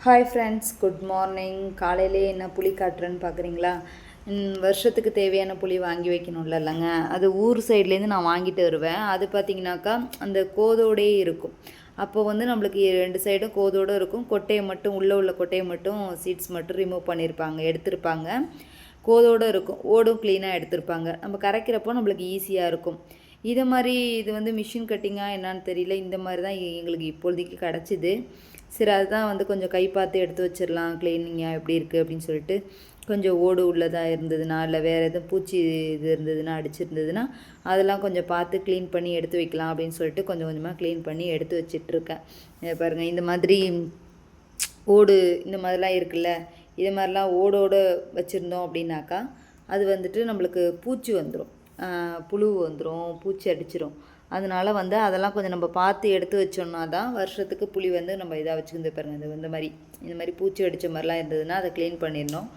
Hi friends, good morning. காலையிலே என்ன புளி காட்டுறேன்னு பார்க்குறீங்களா? வருஷத்துக்கு தேவையான புளி வாங்கி வைக்கணும்ல இல்லைங்க. அது ஊர் சைட்லேருந்து நான் வாங்கிட்டு வருவேன். அது பார்த்திங்கனாக்கா அந்த கோதோடே இருக்கும். அப்போ வந்து நம்மளுக்கு 2 சைடும் கோதோடு இருக்கும். கொட்டையை மட்டும் உள்ள கொட்டையை மட்டும் சீட்ஸ் மட்டும் ரிமூவ் பண்ணியிருப்பாங்க, எடுத்திருப்பாங்க. கோதோடு இருக்கும், ஓடும் க்ளீனாக எடுத்திருப்பாங்க. நம்ம கரைக்கிறப்போ நம்மளுக்கு ஈஸியாக இருக்கும். இதை மாதிரி இது வந்து மிஷின் கட்டிங்காக என்னான்னு தெரியல. இந்த மாதிரி தான் எங்களுக்கு இப்போதைக்கு கிடச்சிது. சரி, அதுதான் வந்து கொஞ்சம் கை பார்த்து எடுத்து வச்சிடலாம், க்ளீனிங்காக எப்படி இருக்குது அப்படின்னு சொல்லிட்டு. கொஞ்சம் ஓடு உள்ளதாக இருந்ததுன்னா, இல்லை வேறு எதுவும் பூச்சி இது இருந்ததுன்னா, அடிச்சிருந்ததுன்னா அதெல்லாம் கொஞ்சம் பார்த்து க்ளீன் பண்ணி எடுத்து வைக்கலாம் அப்படின்னு சொல்லிட்டு கொஞ்சம் கொஞ்சமாக க்ளீன் பண்ணி எடுத்து வச்சிட்ருக்கேன். பாருங்கள், இந்த மாதிரி ஓடு இந்த மாதிரிலாம் இருக்குல்ல, இது மாதிரிலாம் ஓடோடு வச்சுருந்தோம் அப்படின்னாக்கா அது வந்துட்டு நம்மளுக்கு பூச்சி வந்துடும், புழு வந்துடும், பூச்சி அடிச்சிடும். அதனால் வந்து அதெல்லாம் கொஞ்சம் நம்ம பார்த்து எடுத்து வச்சோம்னா தான் வருஷத்துக்கு புளி வந்து நம்ம இதாக வச்சுருந்து பாருங்கள். இந்த மாதிரி பூச்சி அடித்த மாதிரிலாம் இருந்ததுன்னா அதை க்ளீன் பண்ணிடணும்.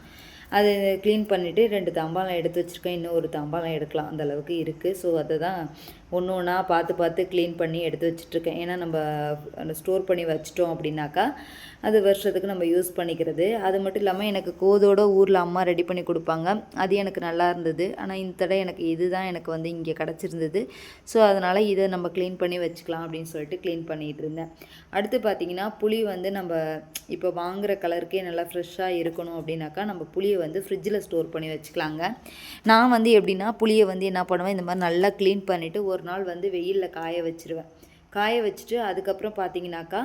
அது க்ளீன் பண்ணிவிட்டு 2 தாம்பாளம் எடுத்து வச்சுருக்கேன். இன்னும் ஒரு தாம்பாளம் எடுக்கலாம், அந்தளவுக்கு இருக்குது. ஸோ அதை தான் ஒன்று ஒன்றா பார்த்து க்ளீன் பண்ணி எடுத்து வச்சிட்ருக்கேன். ஏன்னா நம்ம அந்த ஸ்டோர் பண்ணி வச்சிட்டோம் அப்படின்னாக்கா அது வருஷத்துக்கு நம்ம யூஸ் பண்ணிக்கிறது. அது மட்டும் இல்லாமல் எனக்கு கோதோட ஊரில் அம்மா ரெடி பண்ணி கொடுப்பாங்க, அது எனக்கு நல்லா இருந்தது. ஆனால் இந்த தடவை எனக்கு இதுதான் எனக்கு வந்து இங்கே கிடச்சிருந்தது. ஸோ அதனால் இதை நம்ம க்ளீன் பண்ணி வச்சுக்கலாம் அப்படின்னு சொல்லிட்டு க்ளீன் பண்ணிகிட்டு இருந்தேன். அடுத்து பார்த்திங்கன்னா புளி வந்து நம்ம இப்போ வாங்குகிற கலருக்கே நல்லா ஃப்ரெஷ்ஷாக இருக்கணும் அப்படின்னாக்கா நம்ம புளியை வந்து ஃப்ரிட்ஜில் ஸ்டோர் பண்ணி வச்சுக்கலாங்க. நான் வந்து எப்படின்னா புளியை வந்து என்ன பண்ணுவேன், இந்த மாதிரி நல்லா க்ளீன் பண்ணிவிட்டு ஒரு நாள் வந்து வெயிலில் காய வச்சுருவேன். காய வச்சுட்டு அதுக்கப்புறம் பார்த்திங்கனாக்கா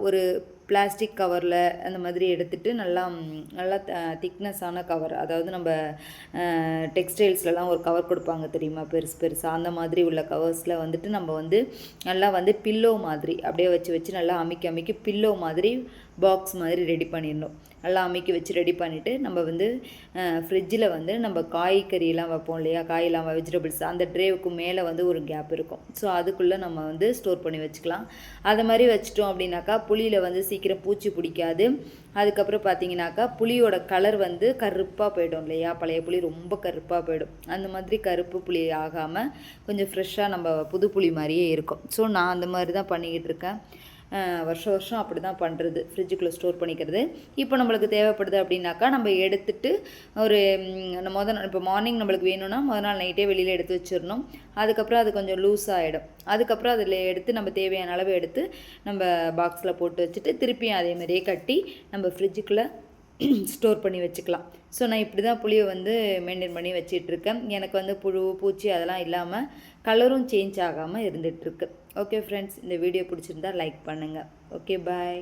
ஒரு பிளாஸ்டிக் கவரில் அந்த மாதிரி எடுத்துகிட்டு நல்லா திக்னஸான கவர், அதாவது நம்ம டெக்ஸ்டைல்ஸ்லலாம் ஒரு கவர் கொடுப்பாங்க தெரியுமா, பெருசாக அந்த மாதிரி உள்ள கவர்ஸில் வந்துட்டு நம்ம வந்து நல்லா வந்து பில்லோ மாதிரி அப்படியே வச்சு நல்லா அமுக்கி பில்லோ மாதிரி பாக்ஸ் மாதிரி ரெடி பண்ணிடணும். நல்லா அமுக்கி வச்சு ரெடி பண்ணிவிட்டு நம்ம வந்து ஃப்ரிட்ஜில் வந்து நம்ம காய்கறியெல்லாம் வைப்போம் இல்லையா, காயெல்லாம் வெஜிடபிள்ஸ், அந்த ட்ரேவுக்கு மேலே வந்து ஒரு கேப் இருக்கும். ஸோ அதுக்குள்ளே நம்ம வந்து ஸ்டோர் பண்ணி வச்சுக்கலாம். அது மாதிரி வச்சிட்டோம் அப்படின்னாக்கா புளியில் வந்து சீக்கிரம் பூச்சி பிடிக்காது. அதுக்கப்புறம் பார்த்தீங்கன்னாக்கா புளியோட கலர் வந்து கருப்பாக போய்டும் இல்லையா, பழைய புளி ரொம்ப கருப்பாக போய்டும். அந்த மாதிரி கருப்பு புளி ஆகாமல் கொஞ்சம் ஃப்ரெஷ்ஷாக நம்ம புது புளி மாதிரியே இருக்கும். ஸோ நான் அந்த மாதிரி தான் பண்ணிக்கிட்டு இருக்கேன். வருஷம் அப்படி தான் பண்ணுறது, ஃப்ரிட்ஜுக்குள்ளே ஸ்டோர் பண்ணிக்கிறது. இப்போ நம்மளுக்கு தேவைப்படுது அப்படின்னாக்கா நம்ம எடுத்துகிட்டு ஒரு இப்போ மார்னிங் நம்மளுக்கு வேணும்னா நாள் நைட்டே வெளியில் எடுத்து வச்சிடணும். அதுக்கப்புறம் அது கொஞ்சம் லூஸ் ஆகிடும். அதுக்கப்புறம் அதில் எடுத்து நம்ம தேவையான அளவு எடுத்து நம்ம பாக்ஸில் போட்டு வச்சுட்டு திருப்பியும் அதே மாதிரியே கட்டி நம்ம ஃப்ரிட்ஜுக்குள்ளே ஸ்டோர் பண்ணி வச்சுக்கலாம். ஸோ நான் இப்படி தான் புளியை வந்து மெயின்டைன் பண்ணி வச்சிட்ருக்கேன். எனக்கு வந்து புழு பூச்சி அதெல்லாம் இல்லாமல் கலரும் சேஞ்ச் ஆகாமல் இருந்துகிட்ருக்கு. ஓகே ஃப்ரெண்ட்ஸ், இந்த வீடியோ பிடிச்சிருந்தா லைக் பண்ணுங்கள். ஓகே, பாய்.